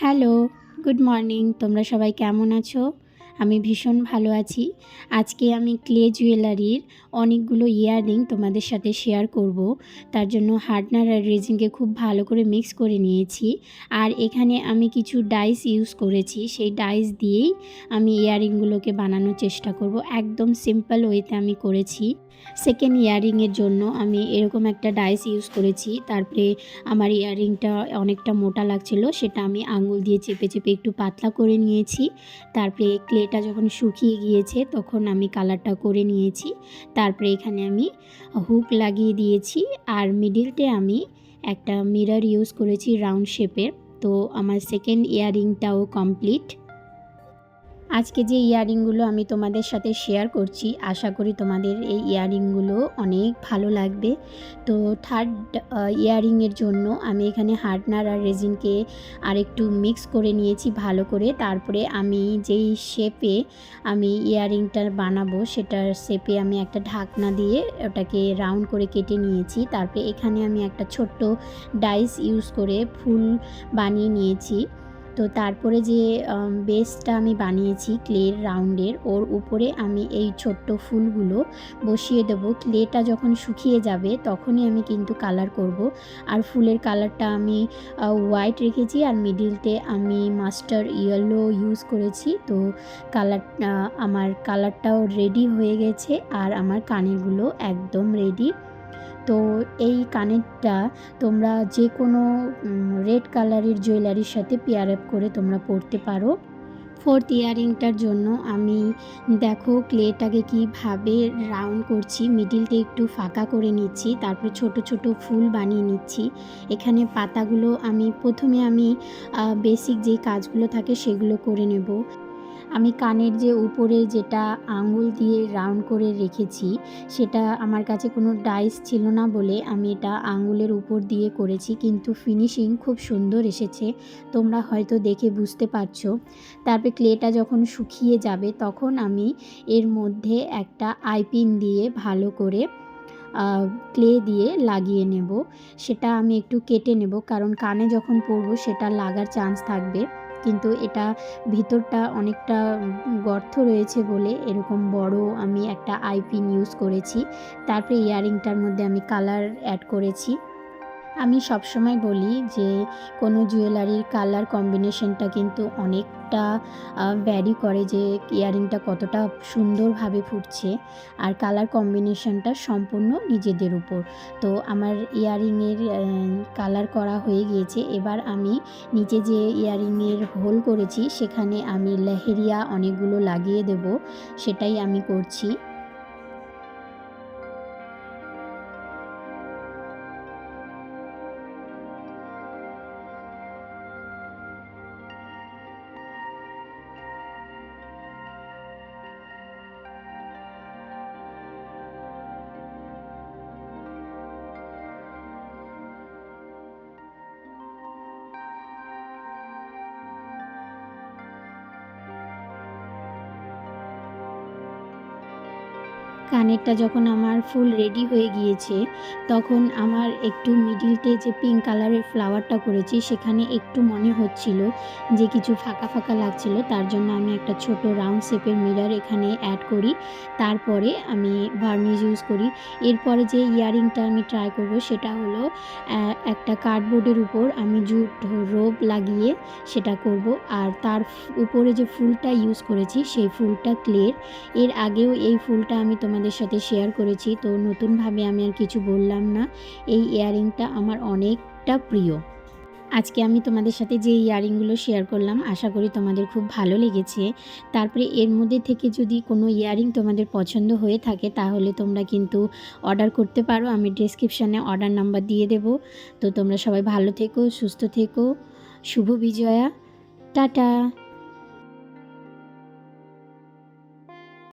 Hello, good morning. তোমরা সবাই কেমন আছো? আমি ভীষণ ভালো আছি। আজকে আমি ক্লে জুয়েলারির অনেকগুলো ইয়াররিং তোমাদের সাথে শেয়ার করব। তার জন্য হার্ডনার আর রেজিনকে খুব ভালো করে মিক্স করে নিয়েছি। আর এখানে আমি কিছু ডাইস ইউজ করেছি। সেই ডাইস দিয়েই আমি ইয়াররিংগুলোকে বানানোর চেষ্টা করব। একদম সিম্পল ওয়েতে আমি করেছি। সেকেন্ড ইয়াররিংয়ের জন্য আমি এরকম একটা ডাইস ইউজ করেছি। তারপরে আমার ইয়াররিংটা অনেকটা মোটা লাগছিল, সেটা আমি আঙুল দিয়ে চেপে চেপে একটু পাতলা করে নিয়েছি। তারপরে ক্লেটা যখন শুকিয়ে গিয়েছে তখন আমি কালারটা করে নিয়েছি। তারপরে এখানে আমি হুক লাগিয়ে দিয়েছি আর মিডিলতে আমি একটা মিরর ইউজ করেছি রাউন্ড শেপের। তো আমার সেকেন্ড ইয়াররিংটাও কমপ্লিট। আজকে যে ইয়াররিংগুলো আমি তোমাদের সাথে শেয়ার করছি, আশা করি তোমাদের এই ইয়াররিংগুলো অনেক ভালো লাগবে। তো থার্ড ইয়াররিংয়ের জন্য আমি এখানে হার্ডনার আর রেজিনকে আরেকটু মিক্স করে নিয়েছি ভালো করে। তারপরে আমি যেই শেপে আমি ইয়াররিংটা বানাবো সেটার শেপে আমি একটা ঢাকনা দিয়ে ওটাকে রাউন্ড করে কেটে নিয়েছি। তারপরে এখানে আমি একটা ছোট্ট ডাইস ইউজ করে ফুল বানিয়ে নিয়েছি। তো তারপরে যে বেসটা আমি বানিয়েছি ক্লের রাউন্ডের, ওর উপরে আমি এই ছোট্ট ফুলগুলো বসিয়ে দেবো। ক্লেটা যখন শুকিয়ে যাবে তখনই আমি কিন্তু কালার করব। আর ফুলের কালারটা আমি হোয়াইট রেখেছি আর মিডিলতে আমি মাস্টার ইয়েলো ইউজ করেছি। তো আমার কালারটাও রেডি হয়ে গেছে আর আমার কানেরগুলো একদম রেডি। তো এই কানেরটা তোমরা যে কোনো রেড কালারের জুয়েলারির সাথে পেয়ার আপ করে তোমরা পরতে পারো। ফোর্থ ইয়াররিংটার জন্য আমি দেখো ক্লেটাকে কীভাবে রাউন্ড করছি, মিডিলটা একটু ফাঁকা করে নিচ্ছি, তারপর ছোট ছোট ফুল বানিয়ে নিচ্ছি। এখানে পাতাগুলো প্রথমে আমি বেসিক যে কাজগুলো থাকে সেগুলো করে নেব। আমি কানের যে উপরে যেটা আঙুল দিয়ে রাউন্ড করে রেখেছি সেটা আমার কাছে কোনো ডাইস ছিল না বলে আমি এটা আঙুলের উপর দিয়ে করেছি, কিন্তু ফিনিশিং খুব সুন্দর এসেছে, তোমরা হয়তো দেখে বুঝতে পারছো। তারপরে ক্লেটা যখন শুকিয়ে যাবে তখন আমি এর মধ্যে একটা আইপিন দিয়ে ভালো করে ক্লে দিয়ে লাগিয়ে নেব। সেটা আমি একটু কেটে নেব, কারণ কানে যখন পরবো সেটা লাগার চান্স থাকবে, কিন্তু এটা ভিতরটা অনেকটা গর্ত রয়েছে বলে এরকম বড় আমি একটা আইপিন ইউজ করেছি। তারপরে ইয়াররিংটার মধ্যে আমি কালার অ্যাড করেছি। আমি সবসময় বলি যে কোনো জুয়েলারির কালার কম্বিনেশনটা কিন্তু অনেকটা ভ্যারি করে, যে ইয়াররিংটা কতটা সুন্দরভাবে ফুটছে, আর কালার কম্বিনেশনটা সম্পূর্ণ নিজেদের উপর। তো আমার ইয়াররিংয়ের কালার করা হয়ে গিয়েছে। এবার আমি নিচে যে ইয়াররিংয়ের হোল করেছি সেখানে আমি লেহেরিয়া অনেকগুলো লাগিয়ে দেব, সেটাই আমি করছি। কানেরটা যখন আমার ফুল রেডি হয়ে গিয়েছে তখন আমার একটু মিডিলতে যে পিঙ্ক কালারের ফ্লাওয়ারটা করেছি সেখানে একটু মনে হচ্ছিল যে কিছু ফাঁকা ফাঁকা লাগছিল, তার জন্য আমি একটা ছোট রাউন্ড শেপের মিরর এখানে অ্যাড করি। তারপরে আমি ভার্নিশ ইউজ করি। এরপরে যে ইয়াররিংটা আমি ট্রাই করব সেটা হলো একটা কার্ডবোর্ডের উপর আমি জুট রোপ লাগিয়ে সেটা করব। আর তার উপরে যে ফুলটা ইউজ করেছি সেই ফুলটা ক্লের। এর আগেও এই ফুলটা আমি তোমাদের সাথে শেয়ার করেছি, তো নতুনভাবে আমি আর কিছু বললাম না। এই ইয়াররিংটা আমার অনেকটা প্রিয়। আজকে আমি তোমাদের সাথে যে ইয়াররিংগুলো শেয়ার করলাম আশা করি তোমাদের খুব ভালো লেগেছে। তারপরে এর মধ্যে থেকে যদি কোনো ইয়াররিং তোমাদের পছন্দ হয়ে থাকে তাহলে তোমরা কিন্তু অর্ডার করতে পারো, আমি ডেসক্রিপশানে অর্ডার নাম্বার দিয়ে দেব। তো তোমরা সবাই ভালো থেকো, সুস্থ থেকো। শুভ বিজয়া, টাটা।